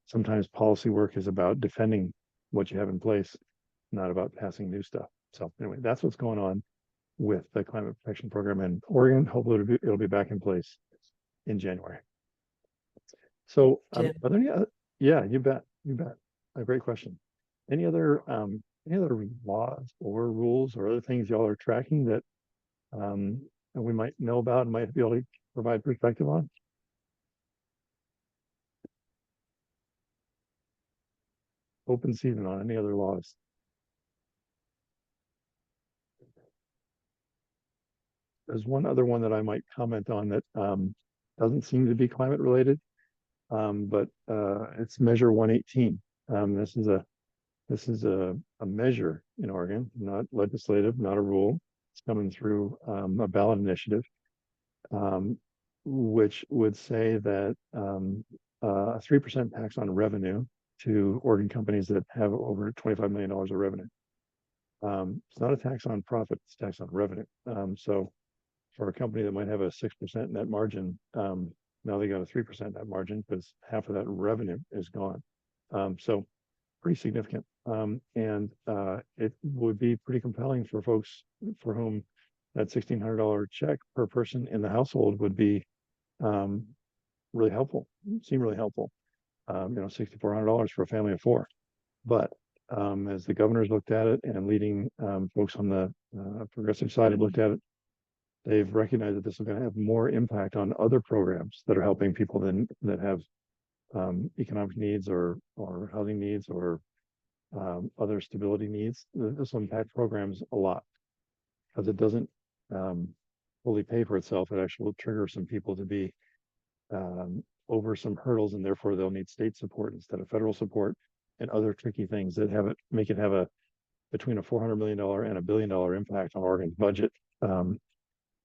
sometimes policy work is about defending what you have in place, not about passing new stuff. So anyway, that's what's going on with the climate protection program in Oregon. Hopefully it'll be back in place in January. So are there any other, yeah, you bet. A great question. Any other laws or rules or other things y'all are tracking that we might know about and might be able to provide perspective on? Open season on any other laws. There's one other one that I might comment on that doesn't seem to be climate related, but it's Measure 118. This is a measure in Oregon, not legislative, not a rule. It's coming through a ballot initiative, which would say that a 3% tax on revenue to Oregon companies that have over $25 million of revenue. It's not a tax on profit, it's a tax on revenue. So for a company that might have a 6% net margin, now they got a 3% net margin because half of that revenue is gone. So pretty significant. And it would be pretty compelling for folks for whom that $1,600 check per person in the household would be really helpful, seem really helpful. $6,400 for a family of 4. But as the governors looked at it and leading folks on the progressive side have looked at it, they've recognized that this is going to have more impact on other programs that are helping people that have economic needs or housing needs or other stability needs. This will impact programs a lot because it doesn't fully pay for itself. It actually will trigger some people to be over some hurdles, and therefore they'll need state support instead of federal support and other tricky things that make it have between a $400 million and $1 billion impact on Oregon's budget.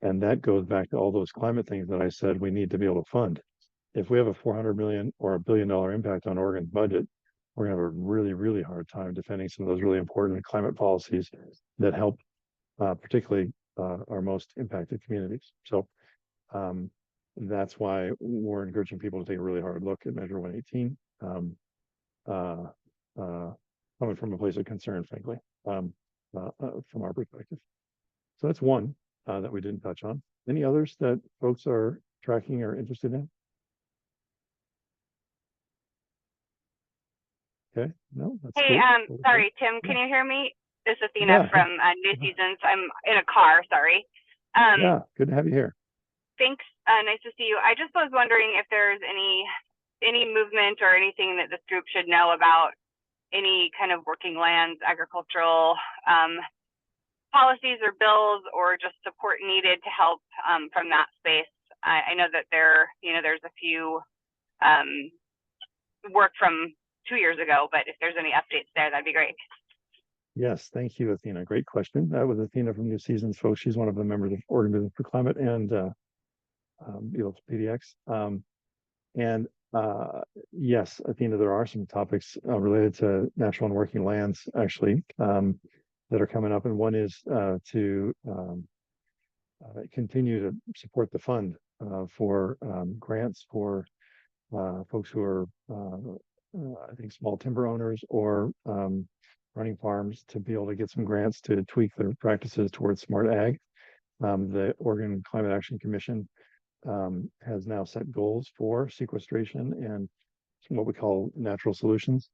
And that goes back to all those climate things that I said we need to be able to fund. If we have a $400 million or $1 billion impact on Oregon's budget, we're going to have a really, really hard time defending some of those really important climate policies that help particularly our most impacted communities. So that's why we're encouraging people to take a really hard look at Measure 118, coming from a place of concern, frankly, from our perspective. So that's one that we didn't touch on. Any others that folks are tracking or interested in? Okay, no, that's Hey, cool. sorry, Tim, can you hear me? This is Athena Yeah. from New Seasons. I'm in a car, sorry. Yeah, good to have you here. Thanks. Nice to see you. I just was wondering if there's any movement or anything that this group should know about any kind of working lands, agricultural policies or bills, or just support needed to help from that space. I know that there's a few work from 2 years ago, but if there's any updates there, that'd be great. Yes, thank you, Athena. Great question. That was Athena from New Seasons, folks. She's one of the members of Oregon Business for Climate and BLD PNW. Yes, Athena, there are some topics related to natural and working lands actually that are coming up, and one is to continue to support the fund for grants for folks who are, I think, small timber owners or running farms to be able to get some grants to tweak their practices towards smart ag. The Oregon Climate Action Commission has now set goals for sequestration and what we call natural solutions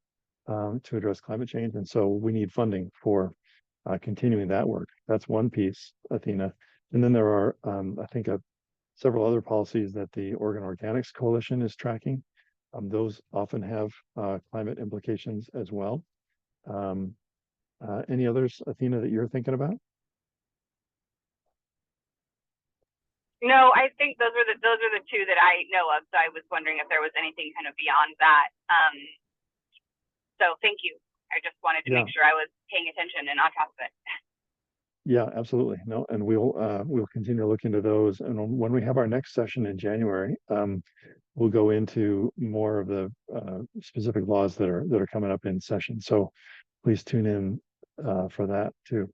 to address climate change. And so we need funding for continuing that work. That's one piece, Athena. And then there are, I think, several other policies that the Oregon Organics Coalition is tracking. Those often have climate implications as well. Any others, Athena, that you're thinking about? No, I think those are the two that I know of. So I was wondering if there was anything kind of beyond that. So thank you. I just wanted to make sure I was paying attention and on top of it. Yeah, absolutely. No, and we'll continue to look into those. And when we have our next session in January, we'll go into more of the specific laws that are coming up in session. So please tune in for that too.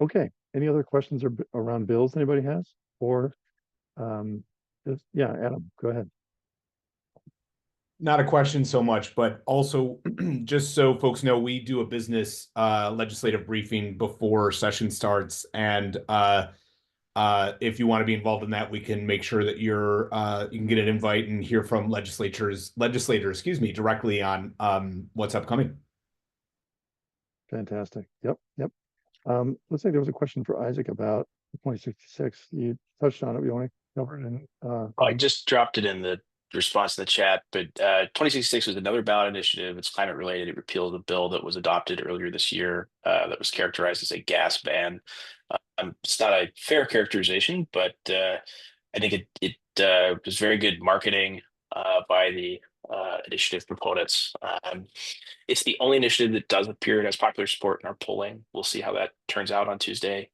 Okay. Any other questions around bills anybody has? Or yeah, Adam, go ahead. Not a question so much, but also just so folks know, we do a business legislative briefing before session starts. And if you want to be involved in that, we can make sure that you can get an invite and hear from legislators, directly on what's upcoming. Fantastic. Yep. Looks like there was a question for Isaac about 2066. You touched on it. We want to cover it. And I just dropped it in the response in the chat, but 2066 was another ballot initiative. It's climate related. It repealed a bill that was adopted earlier this year that was characterized as a gas ban. It's not a fair characterization, but I think it was very good marketing by the initiative proponents. It's the only initiative that does appear as popular support in our polling. We'll see how that turns out on Tuesday.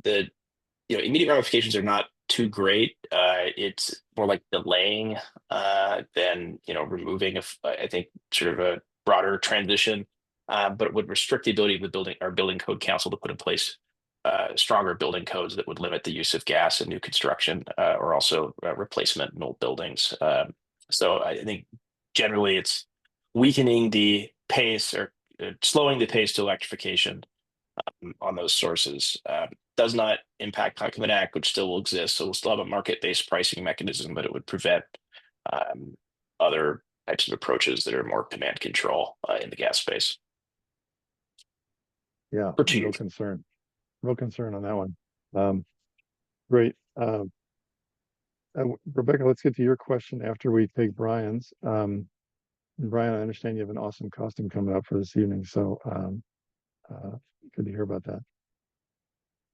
The immediate ramifications are not too great. It's more like delaying than removing I think sort of a broader transition, but it would restrict the ability of our building code council to put in place stronger building codes that would limit the use of gas in new construction or also replacement in old buildings. So I think generally it's weakening the pace or slowing the pace to electrification on those sources. Does not impact Climate Act, which still will exist. So we'll still have a market-based pricing mechanism, but it would prevent other types of approaches that are more command control in the gas space. Yeah, real concern on that one. Great. Rebecca, let's get to your question after we take Brian's. Brian, I understand you have an awesome costume coming up for this evening, so good to hear about that.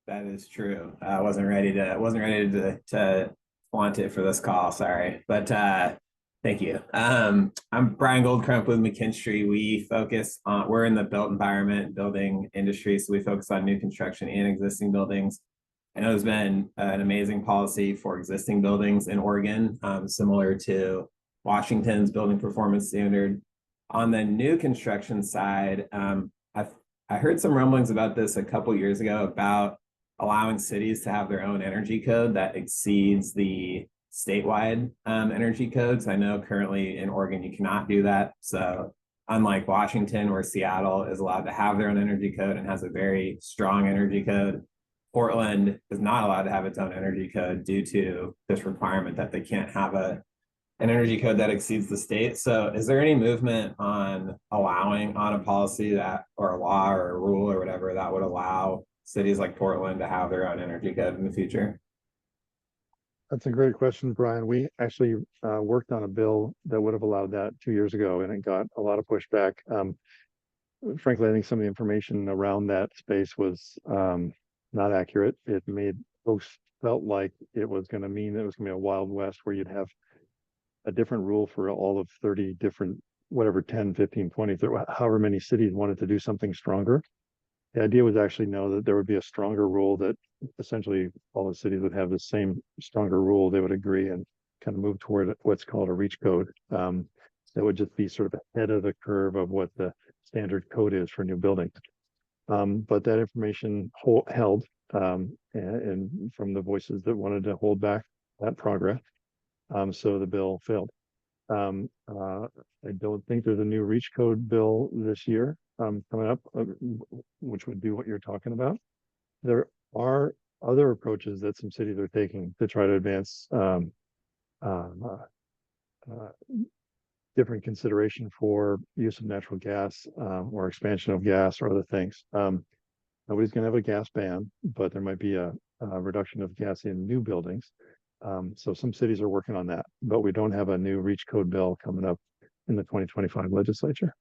That is true. I wasn't ready to flaunt it for this call. Sorry, but thank you. I'm Brian Goldcrump with McKinstry. We're in the built environment building industry, so we focus on new construction and existing buildings. I know there's been an amazing policy for existing buildings in Oregon, similar to Washington's building performance standard. On the new construction side, I heard some rumblings about this a couple years ago about allowing cities to have their own energy code that exceeds the statewide energy codes. I know currently in Oregon you cannot do that. So unlike Washington, where Seattle is allowed to have their own energy code and has a very strong energy code, Portland is not allowed to have its own energy code due to this requirement that they can't have a an energy code that exceeds the state. So is there any movement on allowing on a policy that, or a law or a rule or whatever that would allow cities like Portland to have their own energy code in the future? That's a great question, Brian. We actually worked on a bill that would have allowed that 2 years ago, and it got a lot of pushback. Frankly, I think some of the information around that space was not accurate. It made folks felt like it was going to mean that it was going to be a Wild West where you'd have a different rule for all of 30 different, whatever, 10, 15, 20, 30, however many cities wanted to do something stronger. The idea was actually that there would be a stronger rule that essentially all the cities would have the same stronger rule. They would agree and kind of move toward what's called a reach code. That would just be sort of ahead of the curve of what the standard code is for new buildings. But that information held and from the voices that wanted to hold back that progress. So the bill failed. I don't think there's a new reach code bill this year coming up, which would do what you're talking about. There are other approaches that some cities are taking to try to advance different consideration for use of natural gas or expansion of gas or other things. Nobody's going to have a gas ban, but there might be a reduction of gas in new buildings. So some cities are working on that, but we don't have a new reach code bill coming up in the 2025 legislature.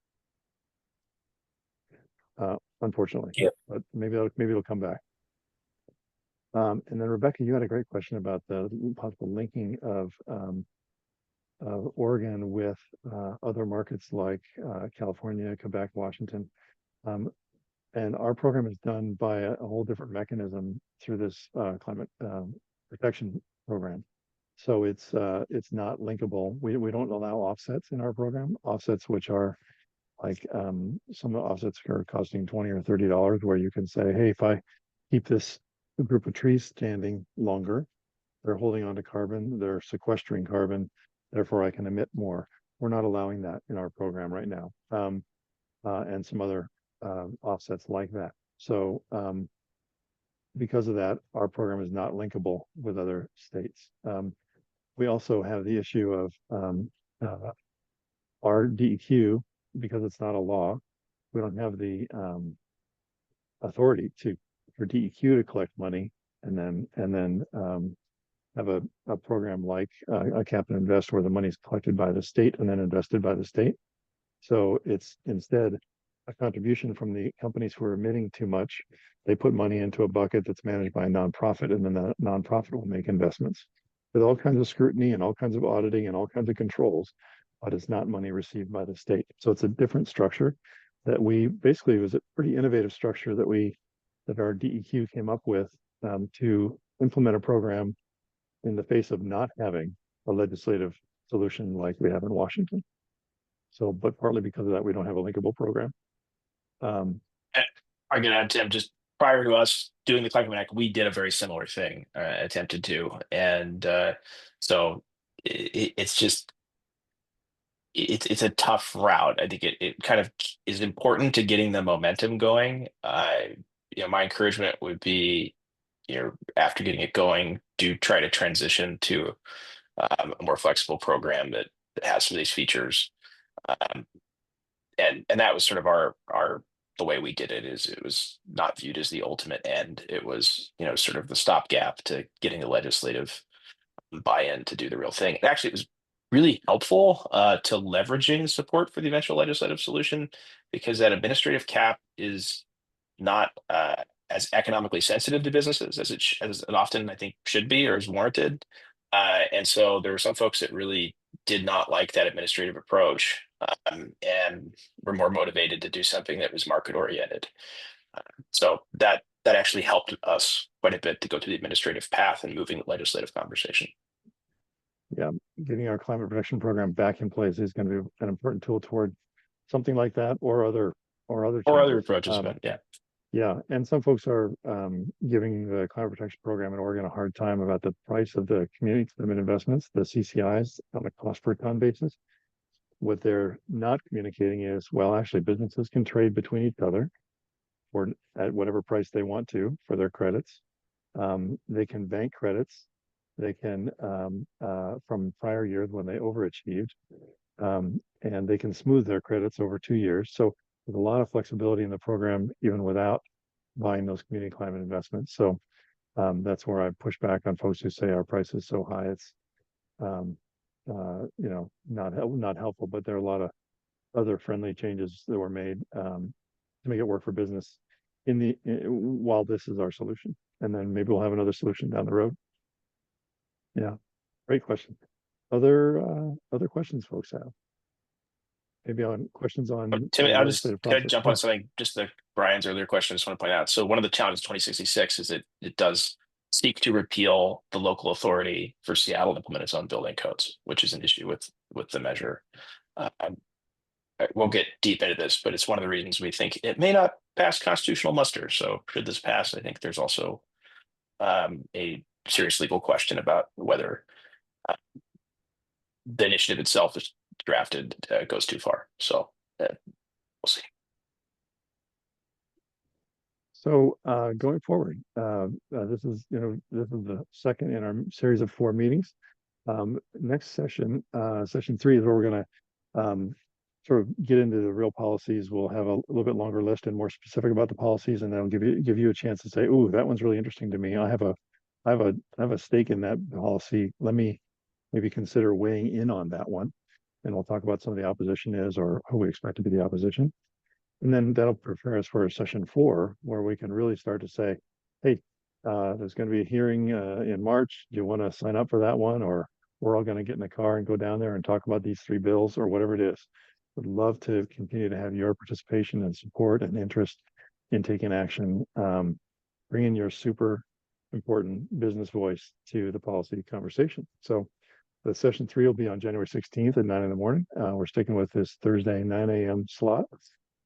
Unfortunately, Yep. But maybe it'll come back. And then Rebecca, you had a great question about the possible linking of Oregon with other markets like California, Quebec, Washington. And our program is done by a whole different mechanism through this climate protection program. So it's not linkable. We don't allow offsets in our program. Offsets which are like some of the offsets are costing $20 or $30, where you can say, hey, if I keep this group of trees standing longer, they're holding on to carbon, they're sequestering carbon, therefore I can emit more. We're not allowing that in our program right now, and some other offsets like that. So because of that, our program is not linkable with other states. We also have the issue of our DEQ, because it's not a law. We don't have the authority for DEQ to collect money and then have a program like a cap and invest, where the money is collected by the state and then invested by the state. So it's instead a contribution from the companies who are emitting too much. They put money into a bucket that's managed by a nonprofit, and then the nonprofit will make investments with all kinds of scrutiny and all kinds of auditing and all kinds of controls, but it's not money received by the state. So it's a different structure that it was a pretty innovative structure that our DEQ came up with to implement a program in the face of not having a legislative solution like we have in Washington. So, but partly because of that, we don't have a linkable program. I'm going to add, Tim, just prior to us doing the Climate Act, we did a very similar thing, attempted to. And so it's just, it's a tough route. I think it kind of is important to getting the momentum going. My encouragement would be, after getting it going, do try to transition to a more flexible program that has some of these features. And that was sort of the way we did it. Is it was not viewed as the ultimate end. It was, sort of the stopgap to getting the legislative buy-in to do the real thing. And actually, it was really helpful to leveraging support for the eventual legislative solution, because that administrative cap is not as economically sensitive to businesses as it often, I think, should be or is warranted. And so there were some folks that really did not like that administrative approach, and were more motivated to do something that was market oriented. So that actually helped us quite a bit to go to the administrative path and moving the legislative conversation. Yeah, getting our climate protection program back in place is going to be an important tool toward something like that, or other approaches. But yeah. Yeah, and some folks are giving the climate protection program in Oregon a hard time about the price of the community commitment investments, the CCIs, on a cost per ton basis. What they're not communicating is, well, actually, businesses can trade between each other or at whatever price they want to for their credits. They can bank credits they can from prior years when they overachieved, and they can smooth their credits over 2 years. So there's a lot of flexibility in the program, even without buying those community climate investments. So that's where I push back on folks who say our price is so high. It's not helpful, but there are a lot of other friendly changes that were made to make it work for business while this is our solution. And then maybe we'll have another solution down the road. Yeah, great question. Other questions folks have? Maybe on questions on Tim, I'll just process. jump on something, just the Brian's earlier question. I just want to point out. So one of the challenges 2066 is that it does seek to repeal the local authority for Seattle to implement its own building codes, which is an issue with the measure. I won't get deep into this, but it's one of the reasons we think it may not pass constitutional muster. So should this pass, I think there's also a serious legal question about whether the initiative itself is drafted goes too far. So we'll see. So going forward, this is the second in our series of 4 meetings. Next session, session 3, is where we're going to sort of get into the real policies. We'll have a little bit longer list and more specific about the policies, and then give you a chance to say, "Ooh, that one's really interesting to me. I have a stake in that policy. Let me maybe consider weighing in on that one." And we'll talk about some of the opposition is, or who we expect to be the opposition. And then that'll prepare us for session 4, where we can really start to say, "Hey, there's going to be a hearing in March. Do you want to sign up for that one? Or we're all going to get in the car and go down there and talk about these 3 bills," or whatever it is. Would love to continue to have your participation and support and interest in taking action, bringing your super important business voice to the policy conversation. So the session 3 will be on January 16th at 9 in the morning. We're sticking with this Thursday 9 a.m. slot,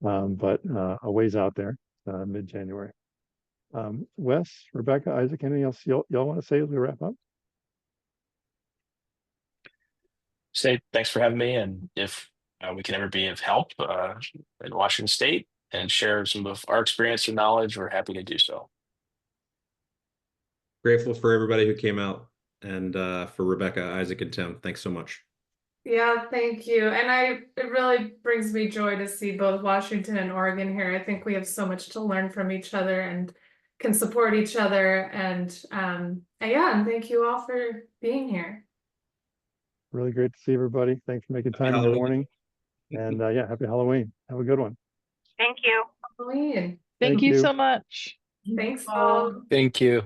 but a ways out there, mid-January. Wes, Rebecca, Isaac, anything else y'all want to say as we wrap up? Say thanks for having me, and if we can ever be of help in Washington State and share some of our experience and knowledge, we're happy to do so. Grateful for everybody who came out, and for Rebecca, Isaac, and Tim. Thanks so much. Yeah, thank you. And it really brings me joy to see both Washington and Oregon here. I think we have so much to learn from each other and can support each other. And yeah, and thank you all for being here. Really great to see everybody. Thanks for making time in the morning. And yeah, happy Halloween. Have a good one. Thank you. Halloween. Thank you so much. Thanks all. Thank you.